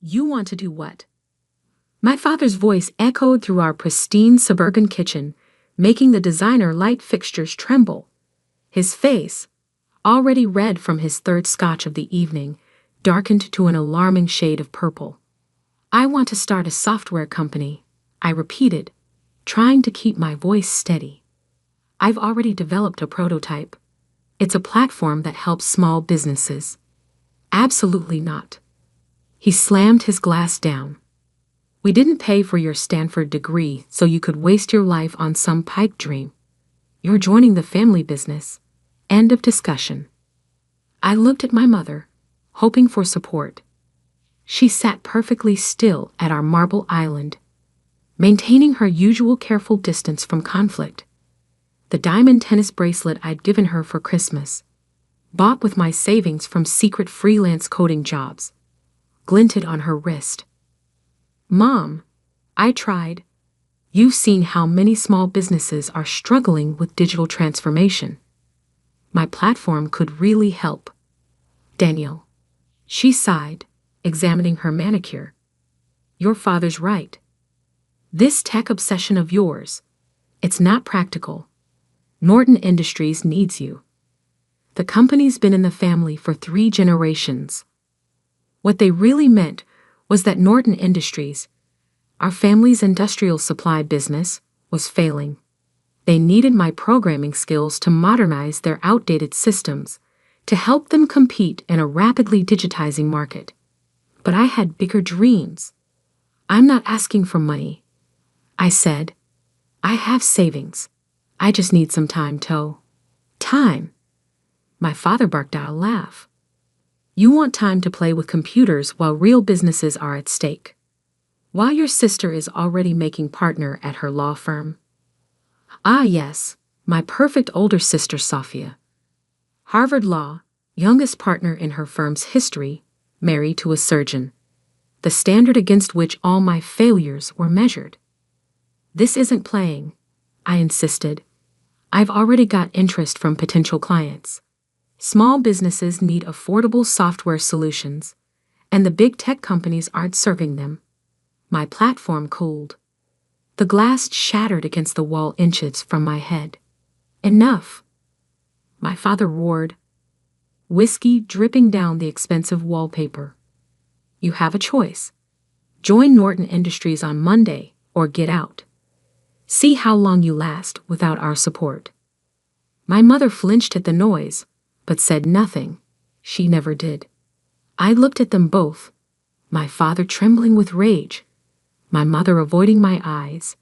You want to do what? My father's voice echoed through our pristine suburban kitchen, making the designer light fixtures tremble. His face, already red from his third scotch of the evening, darkened to an alarming shade of purple. I want to start a software company, I repeated, trying to keep my voice steady. I've already developed a prototype. It's a platform that helps small businesses. Absolutely not. He slammed his glass down. We didn't pay for your Stanford degree so you could waste your life on some pipe dream. You're joining the family business. End of discussion. I looked at my mother, hoping for support. She sat perfectly still at our marble island, maintaining her usual careful distance from conflict. The diamond tennis bracelet I'd given her for Christmas, bought with my savings from secret freelance coding jobs, glinted on her wrist. Mom, I tried. You've seen how many small businesses are struggling with digital transformation. My platform could really help. Daniel. She sighed, examining her manicure. Your father's right. This tech obsession of yours, it's not practical. Norton Industries needs you. The company's been in the family for 3 generations. What they really meant was that Norton Industries, our family's industrial supply business, was failing. They needed my programming skills to modernize their outdated systems, to help them compete in a rapidly digitizing market. But I had bigger dreams. I'm not asking for money. I said, I have savings. I just need some time, Toe. Time. My father barked out a laugh. You want time to play with computers while real businesses are at stake. While your sister is already making partner at her law firm. Ah yes, my perfect older sister Sophia. Harvard Law, youngest partner in her firm's history, married to a surgeon. The standard against which all my failures were measured. This isn't playing, I insisted. I've already got interest from potential clients. Small businesses need affordable software solutions, and the big tech companies aren't serving them. My platform cooled. The glass shattered against the wall inches from my head. Enough. My father roared, whiskey dripping down the expensive wallpaper. You have a choice. Join Norton Industries on Monday or get out. See how long you last without our support. My mother flinched at the noise, but said nothing. She never did. I looked at them both, my father trembling with rage, my mother avoiding my eyes,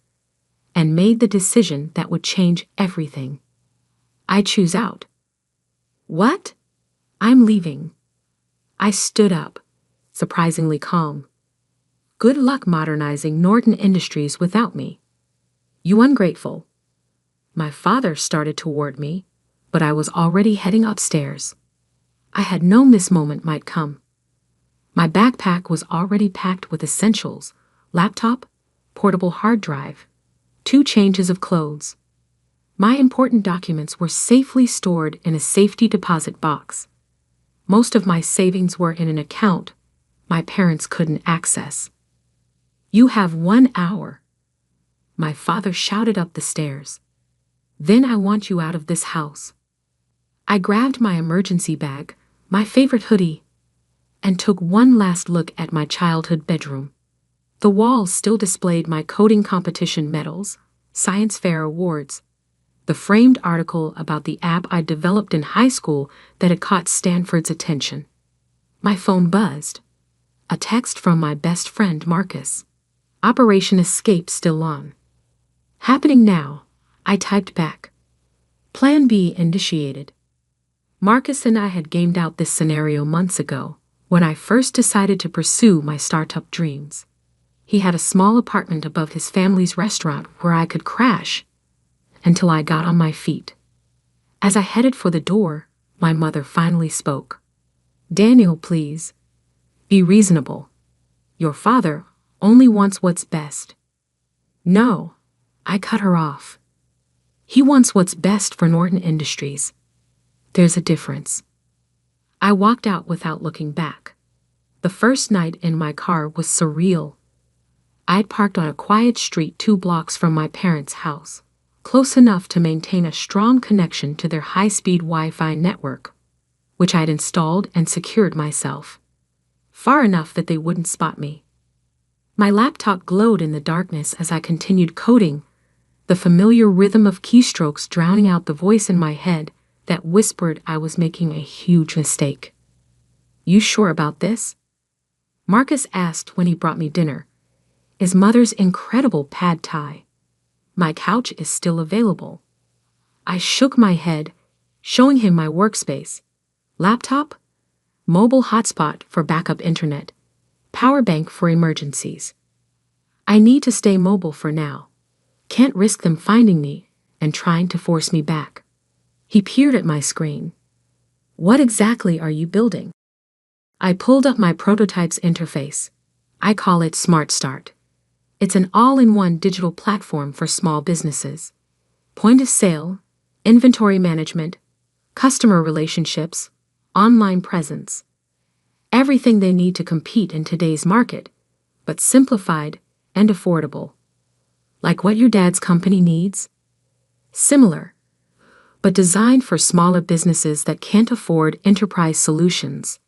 and made the decision that would change everything. I choose out. What? I'm leaving. I stood up, surprisingly calm. Good luck modernizing Norton Industries without me. You ungrateful. My father started toward me, but I was already heading upstairs. I had known this moment might come. My backpack was already packed with essentials, laptop, portable hard drive, 2 changes of clothes. My important documents were safely stored in a safety deposit box. Most of my savings were in an account my parents couldn't access. You have 1 hour. My father shouted up the stairs. Then I want you out of this house. I grabbed my emergency bag, my favorite hoodie, and took one last look at my childhood bedroom. The walls still displayed my coding competition medals, science fair awards, the framed article about the app I developed in high school that had caught Stanford's attention. My phone buzzed. A text from my best friend Marcus. Operation Escape still on. Happening now, I typed back. Plan B initiated. Marcus and I had gamed out this scenario months ago, when I first decided to pursue my startup dreams. He had a small apartment above his family's restaurant where I could crash until I got on my feet. As I headed for the door, my mother finally spoke. Daniel, please. Be reasonable. Your father only wants what's best. No, I cut her off. He wants what's best for Norton Industries. There's a difference. I walked out without looking back. The first night in my car was surreal. I'd parked on a quiet street 2 blocks from my parents' house, close enough to maintain a strong connection to their high-speed Wi-Fi network, which I'd installed and secured myself, far enough that they wouldn't spot me. My laptop glowed in the darkness as I continued coding, the familiar rhythm of keystrokes drowning out the voice in my head that whispered I was making a huge mistake. "You sure about this?" Marcus asked when he brought me dinner. His mother's incredible pad thai. My couch is still available. I shook my head, showing him my workspace. Laptop, mobile hotspot for backup internet, power bank for emergencies. I need to stay mobile for now. Can't risk them finding me and trying to force me back. He peered at my screen. "What exactly are you building?" I pulled up my prototype's interface. I call it Smart Start. It's an all-in-one digital platform for small businesses. Point of sale, inventory management, customer relationships, online presence. Everything they need to compete in today's market, but simplified and affordable. Like what your dad's company needs? Similar, but designed for smaller businesses that can't afford enterprise solutions.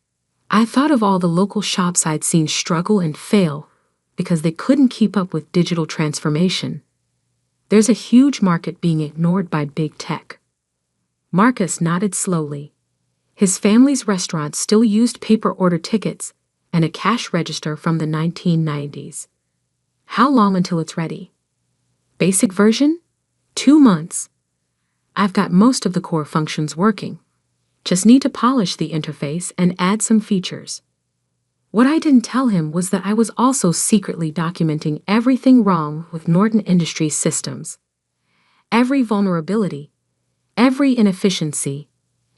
I thought of all the local shops I'd seen struggle and fail because they couldn't keep up with digital transformation. There's a huge market being ignored by big tech. Marcus nodded slowly. His family's restaurant still used paper order tickets and a cash register from the 1990s. How long until it's ready? Basic version? 2 months. I've got most of the core functions working. Just need to polish the interface and add some features. What I didn't tell him was that I was also secretly documenting everything wrong with Norton Industries systems. Every vulnerability, every inefficiency,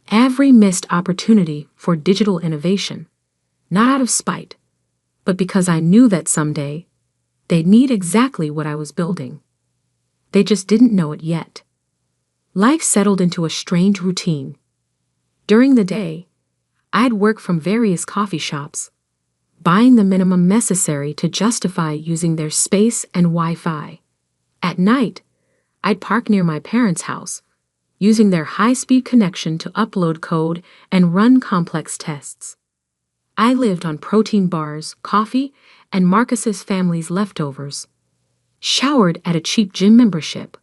every missed opportunity for digital innovation. Not out of spite, but because I knew that someday they'd need exactly what I was building. They just didn't know it yet. Life settled into a strange routine. During the day, I'd work from various coffee shops, buying the minimum necessary to justify using their space and Wi-Fi. At night, I'd park near my parents' house, using their high-speed connection to upload code and run complex tests. I lived on protein bars, coffee, and Marcus's family's leftovers. Showered at a cheap gym membership.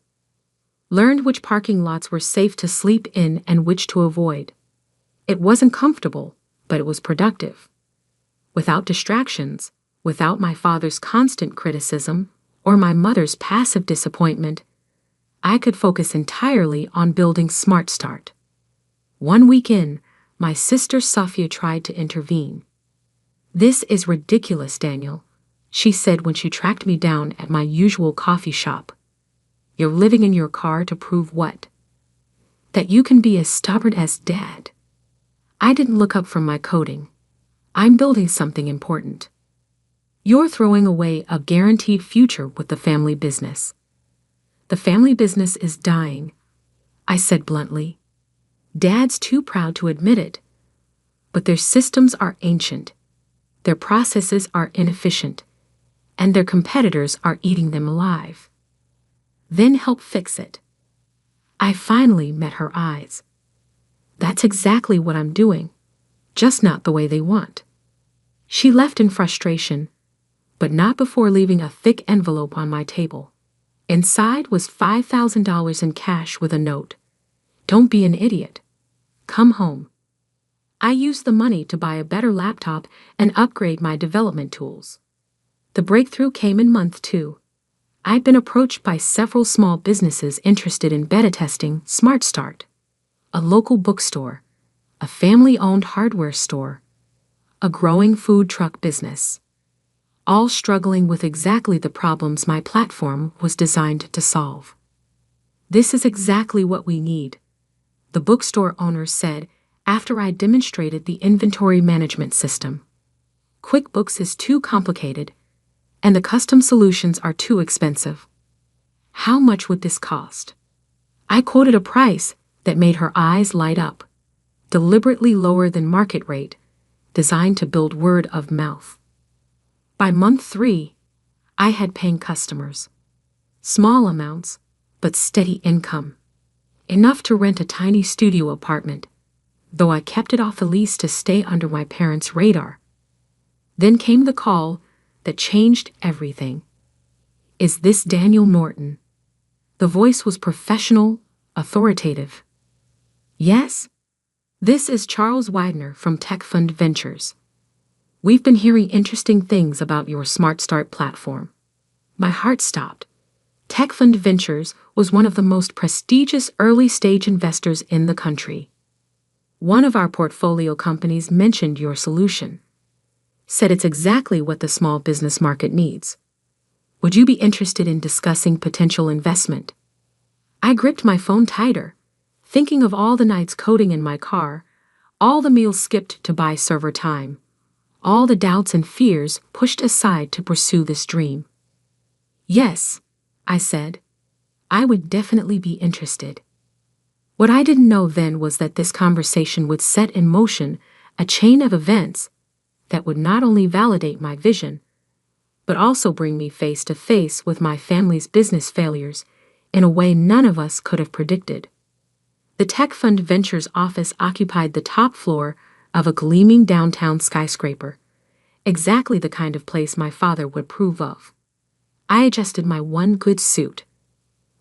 Learned which parking lots were safe to sleep in and which to avoid. It wasn't comfortable, but it was productive. Without distractions, without my father's constant criticism, or my mother's passive disappointment, I could focus entirely on building Smart Start. 1 week in, my sister Safia tried to intervene. "This is ridiculous, Daniel," she said when she tracked me down at my usual coffee shop. "You're living in your car to prove what? That you can be as stubborn as Dad." I didn't look up from my coding. "I'm building something important. You're throwing away a guaranteed future with the family business." "The family business is dying," I said bluntly. "Dad's too proud to admit it. But their systems are ancient, their processes are inefficient, and their competitors are eating them alive. Then help fix it." I finally met her eyes. "That's exactly what I'm doing, just not the way they want." She left in frustration, but not before leaving a thick envelope on my table. Inside was $5,000 in cash with a note. "Don't be an idiot. Come home." I used the money to buy a better laptop and upgrade my development tools. The breakthrough came in month 2. I'd been approached by several small businesses interested in beta testing Smart Start. A local bookstore, a family-owned hardware store, a growing food truck business, all struggling with exactly the problems my platform was designed to solve. "This is exactly what we need," the bookstore owner said after I demonstrated the inventory management system. "QuickBooks is too complicated, and the custom solutions are too expensive. How much would this cost?" I quoted a price that made her eyes light up, deliberately lower than market rate, designed to build word of mouth. By month 3, I had paying customers. Small amounts, but steady income. Enough to rent a tiny studio apartment, though I kept it off the lease to stay under my parents' radar. Then came the call that changed everything. "Is this Daniel Norton?" The voice was professional, authoritative. "Yes, this is Charles Widener from Tech Fund Ventures. We've been hearing interesting things about your Smart Start platform." My heart stopped. Tech Fund Ventures was one of the most prestigious early-stage investors in the country. One of our portfolio companies mentioned your solution. Said it's exactly what the small business market needs. Would you be interested in discussing potential investment? I gripped my phone tighter, thinking of all the nights coding in my car, all the meals skipped to buy server time, all the doubts and fears pushed aside to pursue this dream. "Yes," I said. "I would definitely be interested." What I didn't know then was that this conversation would set in motion a chain of events that would not only validate my vision, but also bring me face to face with my family's business failures in a way none of us could have predicted. The Tech Fund Ventures office occupied the top floor of a gleaming downtown skyscraper, exactly the kind of place my father would approve of. I adjusted my one good suit,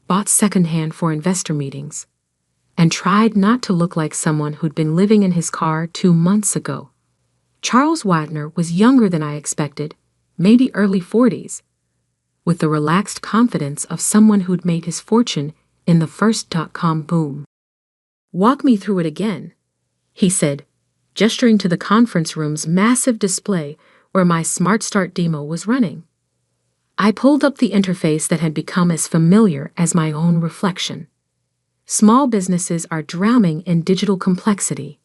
bought secondhand for investor meetings, and tried not to look like someone who'd been living in his car 2 months ago. Charles Widener was younger than I expected, maybe early 40s, with the relaxed confidence of someone who'd made his fortune in the first dot-com boom. "Walk me through it again," he said, gesturing to the conference room's massive display where my Smart Start demo was running. I pulled up the interface that had become as familiar as my own reflection. Small businesses are drowning in digital complexity.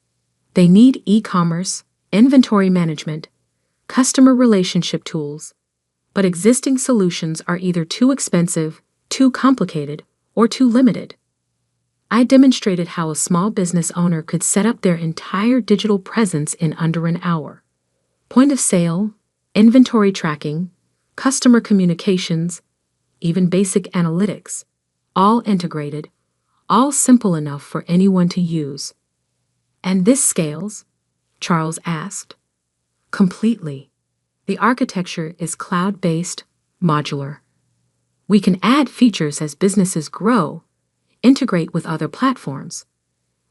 They need e-commerce, inventory management, customer relationship tools, but existing solutions are either too expensive, too complicated, or too limited. I demonstrated how a small business owner could set up their entire digital presence in under an hour. Point of sale, inventory tracking, customer communications, even basic analytics, all integrated, all simple enough for anyone to use. "And this scales?" Charles asked. "Completely. The architecture is cloud-based, modular. We can add features as businesses grow, integrate with other platforms,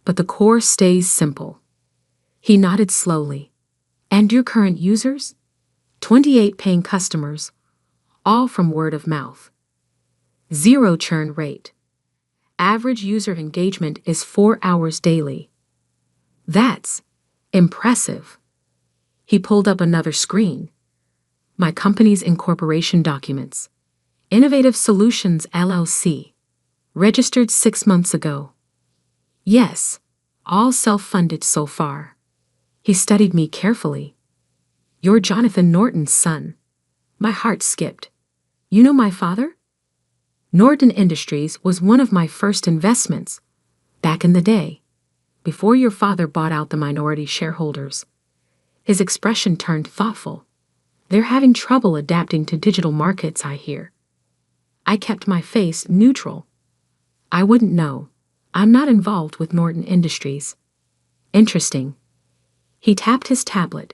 but the core stays simple." He nodded slowly. "And your current users?" 28 paying customers, all from word of mouth. 0 churn rate. Average user engagement is 4 hours daily. "That's impressive." He pulled up another screen. My company's incorporation documents. Innovative Solutions LLC. Registered 6 months ago. "Yes, all self-funded so far." He studied me carefully. "You're Jonathan Norton's son." My heart skipped. "You know my father?" "Norton Industries was one of my first investments, back in the day, before your father bought out the minority shareholders." His expression turned thoughtful. "They're having trouble adapting to digital markets, I hear." I kept my face neutral. "I wouldn't know. I'm not involved with Norton Industries." "Interesting." He tapped his tablet,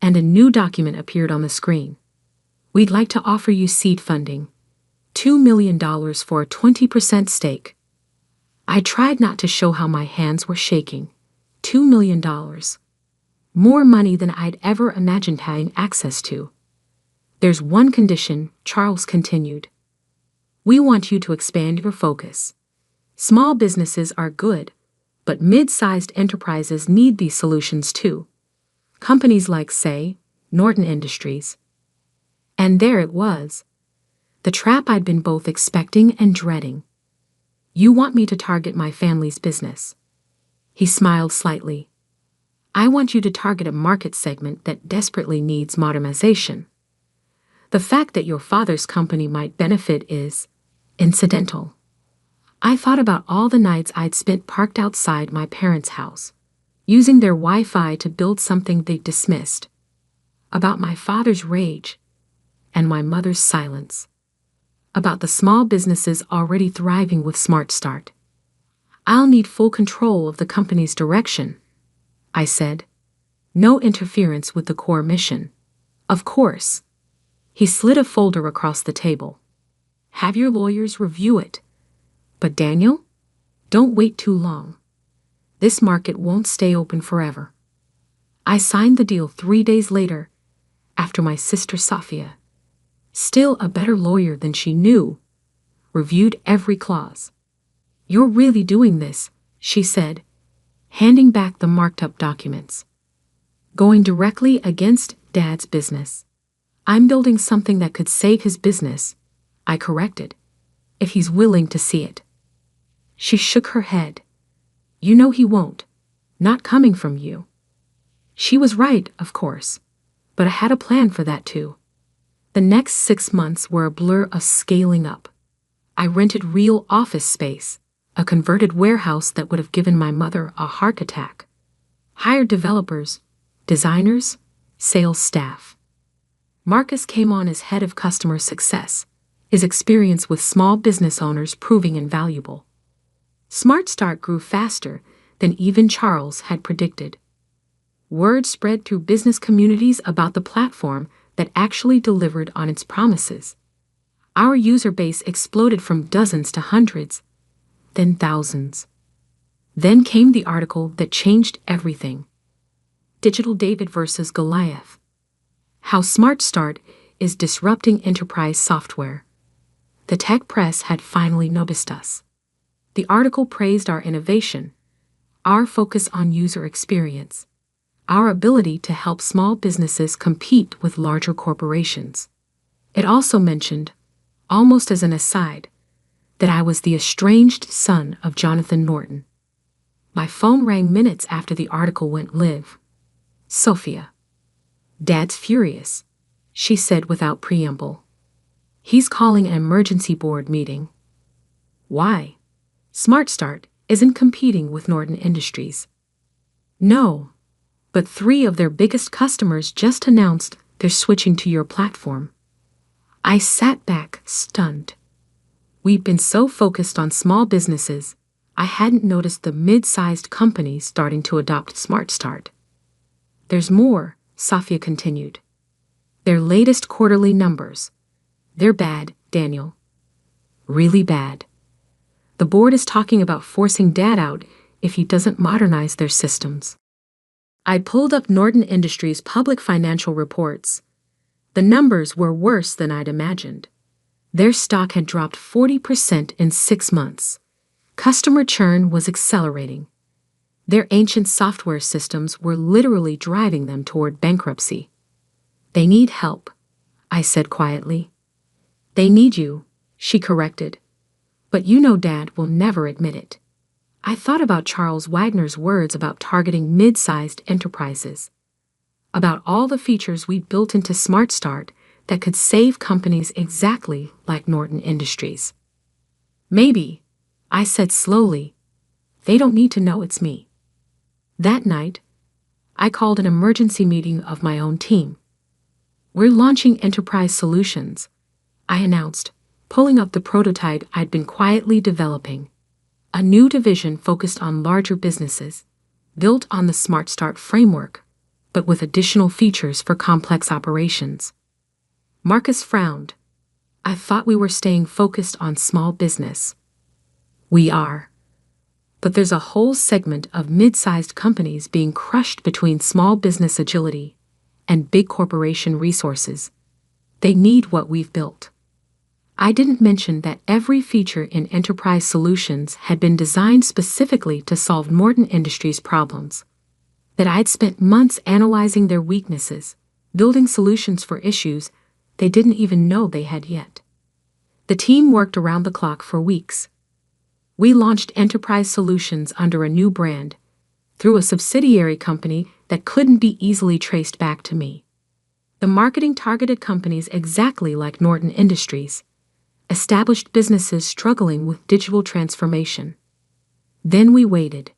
and a new document appeared on the screen. "We'd like to offer you seed funding. $2 million for a 20% stake." I tried not to show how my hands were shaking. $2 million. More money than I'd ever imagined having access to. "There's one condition," Charles continued. "We want you to expand your focus. Small businesses are good, but mid-sized enterprises need these solutions too. Companies like, say, Norton Industries." And there it was. The trap I'd been both expecting and dreading. "You want me to target my family's business." He smiled slightly. "I want you to target a market segment that desperately needs modernization. The fact that your father's company might benefit is incidental." I thought about all the nights I'd spent parked outside my parents' house, using their Wi-Fi to build something they dismissed. About my father's rage and my mother's silence. About the small businesses already thriving with Smart Start. I'll need full control of the company's direction, I said. No interference with the core mission. Of course. He slid a folder across the table. Have your lawyers review it. But Daniel, don't wait too long. This market won't stay open forever. I signed the deal 3 days later, after my sister Sophia, still a better lawyer than she knew, reviewed every clause. You're really doing this, she said, handing back the marked-up documents. Going directly against Dad's business. I'm building something that could save his business, I corrected, if he's willing to see it. She shook her head. You know he won't. Not coming from you. She was right, of course, but I had a plan for that too. The next 6 months were a blur of scaling up. I rented real office space, a converted warehouse that would have given my mother a heart attack. Hired developers, designers, sales staff. Marcus came on as head of customer success, his experience with small business owners proving invaluable. Smart Start grew faster than even Charles had predicted. Word spread through business communities about the platform that actually delivered on its promises. Our user base exploded from dozens to hundreds, then thousands. Then came the article that changed everything. Digital David versus Goliath. How Smart Start is disrupting enterprise software. The tech press had finally noticed us. The article praised our innovation, our focus on user experience, our ability to help small businesses compete with larger corporations. It also mentioned, almost as an aside, that I was the estranged son of Jonathan Norton. My phone rang minutes after the article went live. Sophia. Dad's furious, she said without preamble. He's calling an emergency board meeting. Why? Smart Start isn't competing with Norton Industries. No, but 3 of their biggest customers just announced they're switching to your platform. I sat back, stunned. We've been so focused on small businesses, I hadn't noticed the mid-sized companies starting to adopt Smart Start. There's more, Sophia continued. Their latest quarterly numbers. They're bad, Daniel. Really bad. The board is talking about forcing Dad out if he doesn't modernize their systems. I pulled up Norton Industries' public financial reports. The numbers were worse than I'd imagined. Their stock had dropped 40% in 6 months. Customer churn was accelerating. Their ancient software systems were literally driving them toward bankruptcy. They need help, I said quietly. They need you, she corrected. But you know Dad will never admit it. I thought about Charles Wagner's words about targeting mid-sized enterprises. About all the features we'd built into Smart Start that could save companies exactly like Norton Industries. Maybe, I said slowly, they don't need to know it's me. That night, I called an emergency meeting of my own team. We're launching enterprise solutions, I announced, pulling up the prototype I'd been quietly developing. A new division focused on larger businesses, built on the Smart Start framework, but with additional features for complex operations. Marcus frowned. I thought we were staying focused on small business. We are. But there's a whole segment of mid-sized companies being crushed between small business agility and big corporation resources. They need what we've built. I didn't mention that every feature in Enterprise Solutions had been designed specifically to solve Norton Industries' problems. That I'd spent months analyzing their weaknesses, building solutions for issues they didn't even know they had yet. The team worked around the clock for weeks. We launched Enterprise Solutions under a new brand, through a subsidiary company that couldn't be easily traced back to me. The marketing targeted companies exactly like Norton Industries, established businesses struggling with digital transformation. Then we waited.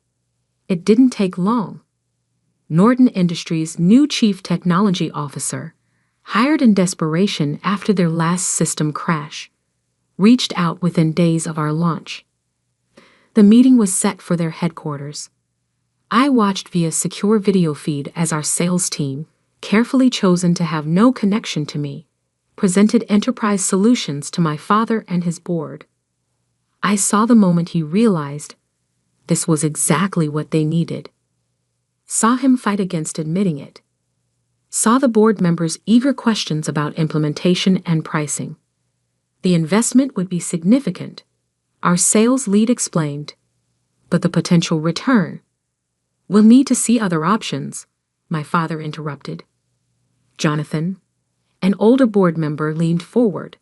It didn't take long. Norton Industries' new chief technology officer, hired in desperation after their last system crash, reached out within days of our launch. The meeting was set for their headquarters. I watched via secure video feed as our sales team, carefully chosen to have no connection to me, presented enterprise solutions to my father and his board. I saw the moment he realized this was exactly what they needed. Saw him fight against admitting it. Saw the board members' eager questions about implementation and pricing. The investment would be significant, our sales lead explained, but the potential return. We'll need to see other options, my father interrupted. Jonathan, an older board member, leaned forward.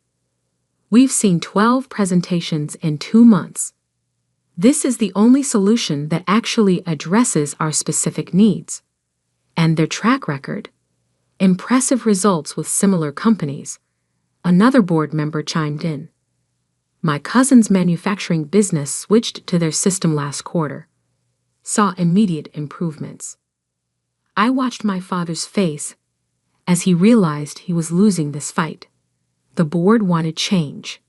We've seen 12 presentations in 2 months. This is the only solution that actually addresses our specific needs. And their track record. Impressive results with similar companies. Another board member chimed in. My cousin's manufacturing business switched to their system last quarter. Saw immediate improvements. I watched my father's face as he realized he was losing this fight. The board wanted change.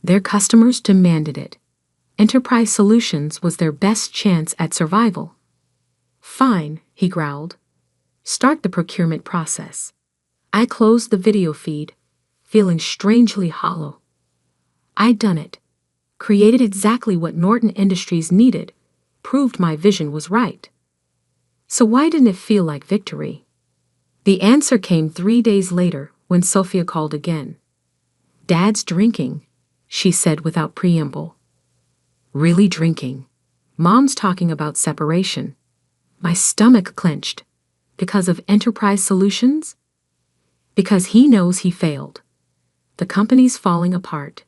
Their customers demanded it. Enterprise Solutions was their best chance at survival. Fine, he growled. Start the procurement process. I closed the video feed, feeling strangely hollow. I'd done it. Created exactly what Norton Industries needed. Proved my vision was right. So why didn't it feel like victory? The answer came 3 days later when Sophia called again. Dad's drinking, she said without preamble. Really drinking. Mom's talking about separation. My stomach clenched. Because of Enterprise Solutions? Because he knows he failed. The company's falling apart,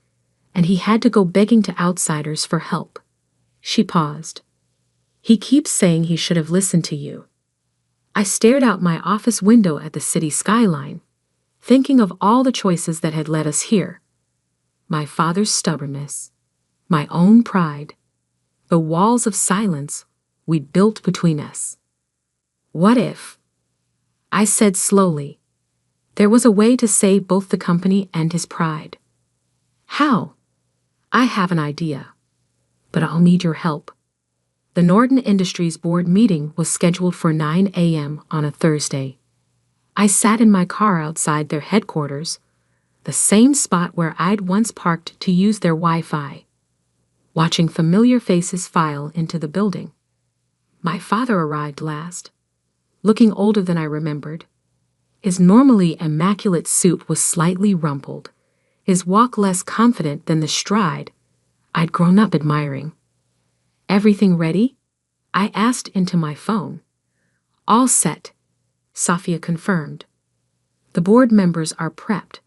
and he had to go begging to outsiders for help. She paused. He keeps saying he should have listened to you. I stared out my office window at the city skyline, thinking of all the choices that had led us here. My father's stubbornness. My own pride, the walls of silence we'd built between us. What if? I said slowly. There was a way to save both the company and his pride. How? I have an idea, but I'll need your help. The Norton Industries board meeting was scheduled for 9 a.m. on a Thursday. I sat in my car outside their headquarters, the same spot where I'd once parked to use their Wi-Fi. Watching familiar faces file into the building. My father arrived last, looking older than I remembered. His normally immaculate suit was slightly rumpled, his walk less confident than the stride I'd grown up admiring. Everything ready? I asked into my phone. All set, Sophia confirmed. The board members are prepped.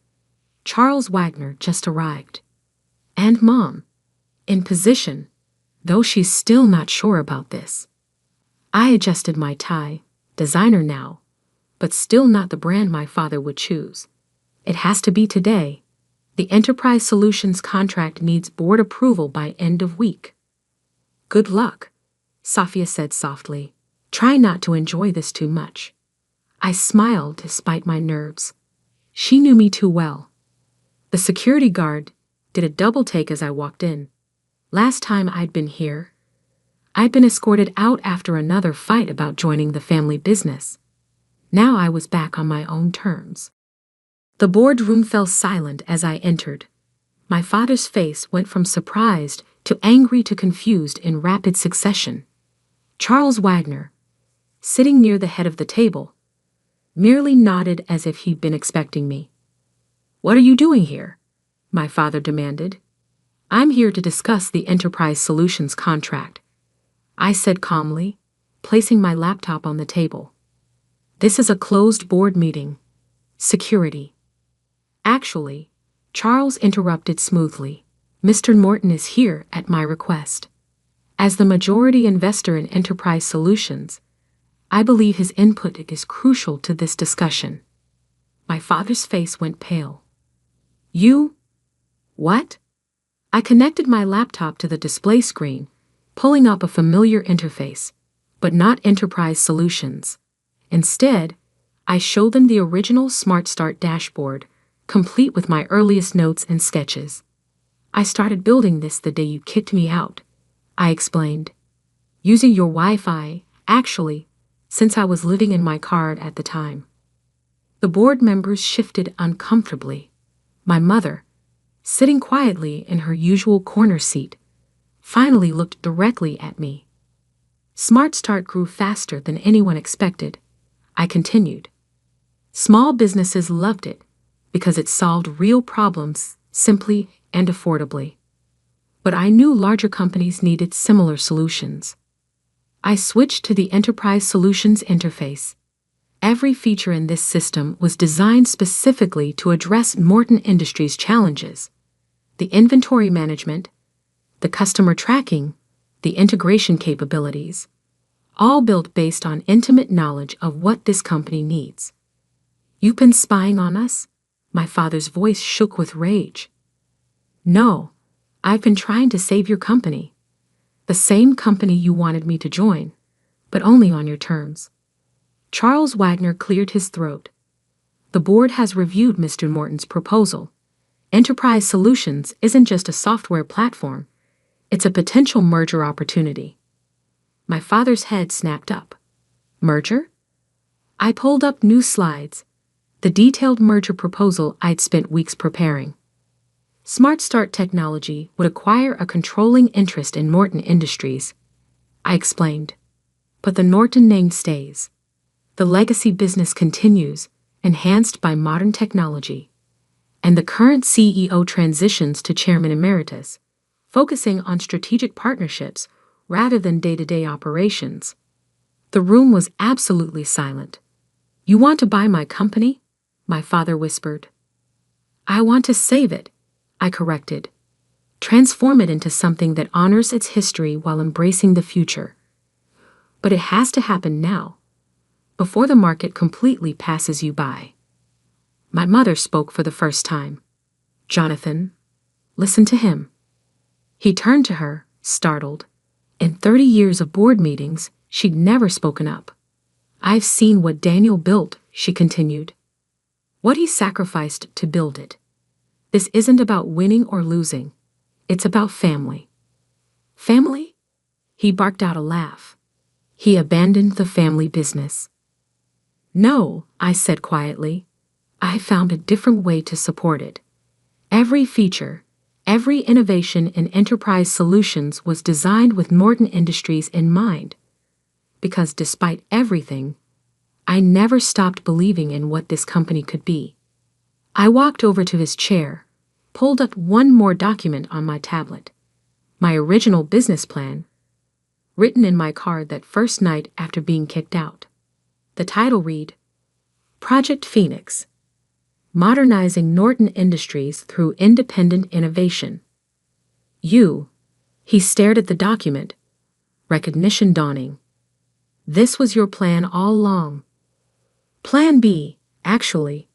Charles Wagner just arrived. And Mom. In position, though she's still not sure about this. I adjusted my tie, designer now, but still not the brand my father would choose. It has to be today. The Enterprise Solutions contract needs board approval by end of week. Good luck, Sophia said softly. Try not to enjoy this too much. I smiled despite my nerves. She knew me too well. The security guard did a double take as I walked in. Last time I'd been here, I'd been escorted out after another fight about joining the family business. Now I was back on my own terms. The boardroom fell silent as I entered. My father's face went from surprised to angry to confused in rapid succession. Charles Wagner, sitting near the head of the table, merely nodded as if he'd been expecting me. What are you doing here? My father demanded. I'm here to discuss the Enterprise Solutions contract, I said calmly, placing my laptop on the table. This is a closed board meeting. Security. Actually, Charles interrupted smoothly. Mr. Norton is here at my request. As the majority investor in Enterprise Solutions, I believe his input is crucial to this discussion. My father's face went pale. You? What? I connected my laptop to the display screen, pulling up a familiar interface. but not enterprise solutions. Instead, I showed them the original Smart Start dashboard, complete with my earliest notes and sketches. I started building this the day you kicked me out, I explained. Using your Wi-Fi, actually, since I was living in my car at the time. The board members shifted uncomfortably. My mother, sitting quietly in her usual corner seat, finally looked directly at me. Smart Start grew faster than anyone expected, I continued. Small businesses loved it because it solved real problems simply and affordably. But I knew larger companies needed similar solutions. I switched to the Enterprise Solutions interface. Every feature in this system was designed specifically to address Norton Industries' challenges. The inventory management, the customer tracking, the integration capabilities, all built based on intimate knowledge of what this company needs. You've been spying on us? My father's voice shook with rage. No, I've been trying to save your company. The same company you wanted me to join, but only on your terms. Charles Wagner cleared his throat. The board has reviewed Mr. Morton's proposal. Enterprise Solutions isn't just a software platform, it's a potential merger opportunity. My father's head snapped up. Merger? I pulled up new slides, the detailed merger proposal I'd spent weeks preparing. Smart Start Technology would acquire a controlling interest in Norton Industries, I explained. But the Norton name stays. The legacy business continues, enhanced by modern technology. And the current CEO transitions to Chairman Emeritus, focusing on strategic partnerships rather than day-to-day operations. The room was absolutely silent. You want to buy my company? My father whispered. I want to save it, I corrected. Transform it into something that honors its history while embracing the future. But it has to happen now, before the market completely passes you by. My mother spoke for the first time. Jonathan, listen to him. He turned to her, startled. In 30 years of board meetings, she'd never spoken up. I've seen what Daniel built, she continued. What he sacrificed to build it. This isn't about winning or losing. It's about family. Family? He barked out a laugh. He abandoned the family business. No, I said quietly. I found a different way to support it. Every feature, every innovation in Enterprise Solutions was designed with Norton Industries in mind. Because despite everything, I never stopped believing in what this company could be. I walked over to his chair, pulled up one more document on my tablet. My original business plan, written in my car that first night after being kicked out. The title read, Project Phoenix, Modernizing Norton Industries Through Independent Innovation. He stared at the document, recognition dawning. This was your plan all along. Plan B, actually.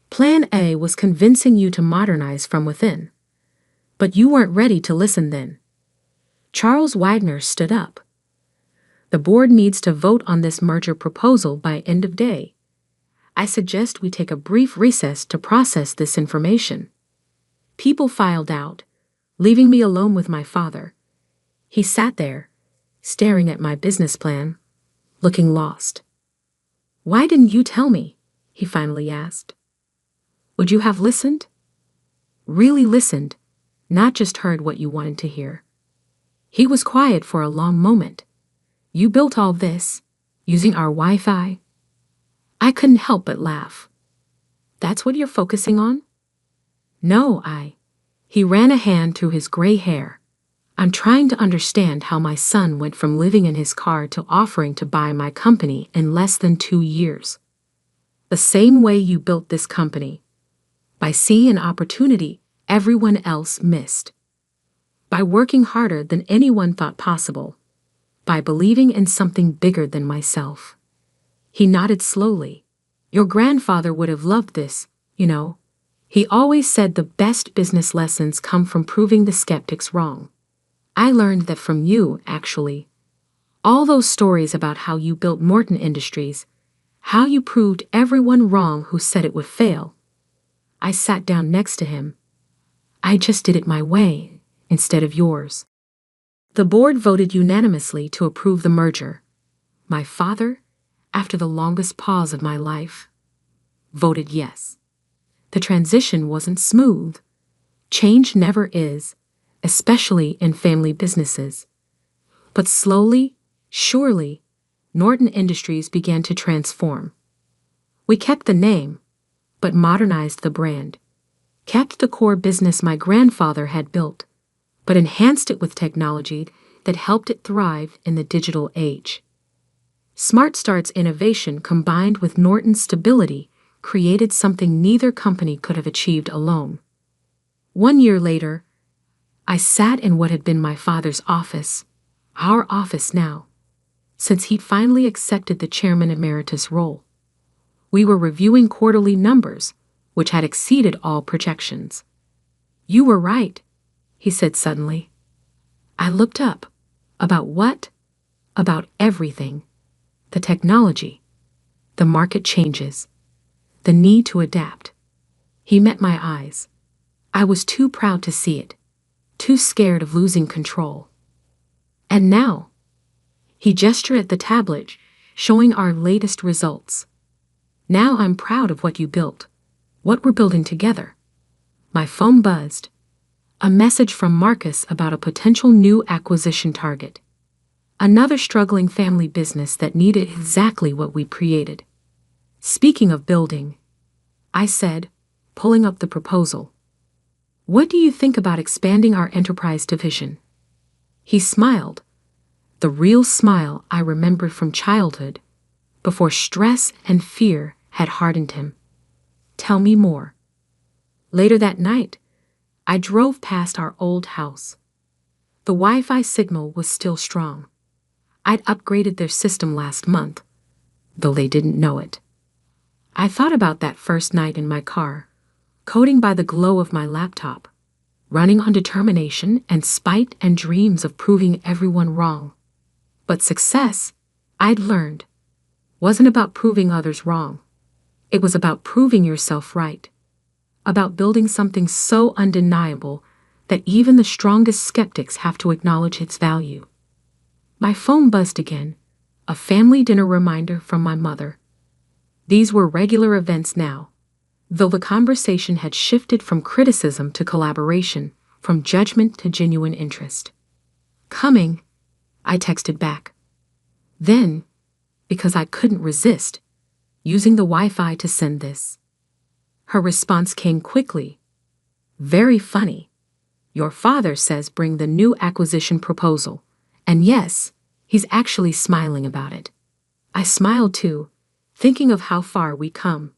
Plan A was convincing you to modernize from within. But you weren't ready to listen then. Charles Wagner stood up. The board needs to vote on this merger proposal by end of day. I suggest we take a brief recess to process this information. People filed out, leaving me alone with my father. He sat there, staring at my business plan, looking lost. Why didn't you tell me? He finally asked. Would you have listened? Really listened, not just heard what you wanted to hear. He was quiet for a long moment. You built all this, using our Wi-Fi? I couldn't help but laugh. That's what you're focusing on? No, He ran a hand through his gray hair. I'm trying to understand how my son went from living in his car to offering to buy my company in less than 2 years. The same way you built this company. By seeing an opportunity everyone else missed. By working harder than anyone thought possible. By believing in something bigger than myself. He nodded slowly. Your grandfather would have loved this, you know. He always said the best business lessons come from proving the skeptics wrong. I learned that from you, actually. All those stories about how you built Norton Industries, how you proved everyone wrong who said it would fail. I sat down next to him. I just did it my way, instead of yours. The board voted unanimously to approve the merger. My father, after the longest pause of my life, voted yes. The transition wasn't smooth. Change never is, especially in family businesses. But slowly, surely, Norton Industries began to transform. We kept the name, but modernized the brand, kept the core business my grandfather had built, but enhanced it with technology that helped it thrive in the digital age. Smart Start's innovation combined with Norton's stability created something neither company could have achieved alone. 1 year later, I sat in what had been my father's office, our office now, since he'd finally accepted the chairman emeritus role. We were reviewing quarterly numbers, which had exceeded all projections. "You were right," he said suddenly. I looked up. About what? About everything. The technology, the market changes, the need to adapt. He met my eyes. I was too proud to see it, too scared of losing control. "And now," he gestured at the tablet, showing our latest results. "Now I'm proud of what you built, what we're building together." My phone buzzed. A message from Marcus about a potential new acquisition target. Another struggling family business that needed exactly what we created. "Speaking of building," I said, pulling up the proposal, "what do you think about expanding our enterprise division?" He smiled, the real smile I remembered from childhood, before stress and fear had hardened him. "Tell me more." Later that night, I drove past our old house. The Wi-Fi signal was still strong. I'd upgraded their system last month, though they didn't know it. I thought about that first night in my car, coding by the glow of my laptop, running on determination and spite and dreams of proving everyone wrong. But success, I'd learned, wasn't about proving others wrong. It was about proving yourself right. About building something so undeniable that even the strongest skeptics have to acknowledge its value. My phone buzzed again, a family dinner reminder from my mother. These were regular events now, though the conversation had shifted from criticism to collaboration, from judgment to genuine interest. "Coming," I texted back. Then, because I couldn't resist, using the Wi-Fi to send this. Her response came quickly. "Very funny. Your father says bring the new acquisition proposal. And yes, he's actually smiling about it." I smiled too, thinking of how far we come.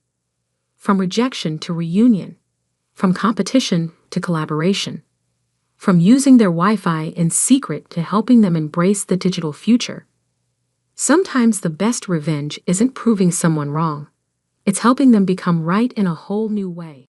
From rejection to reunion, from competition to collaboration, from using their Wi-Fi in secret to helping them embrace the digital future. Sometimes the best revenge isn't proving someone wrong. It's helping them become right in a whole new way.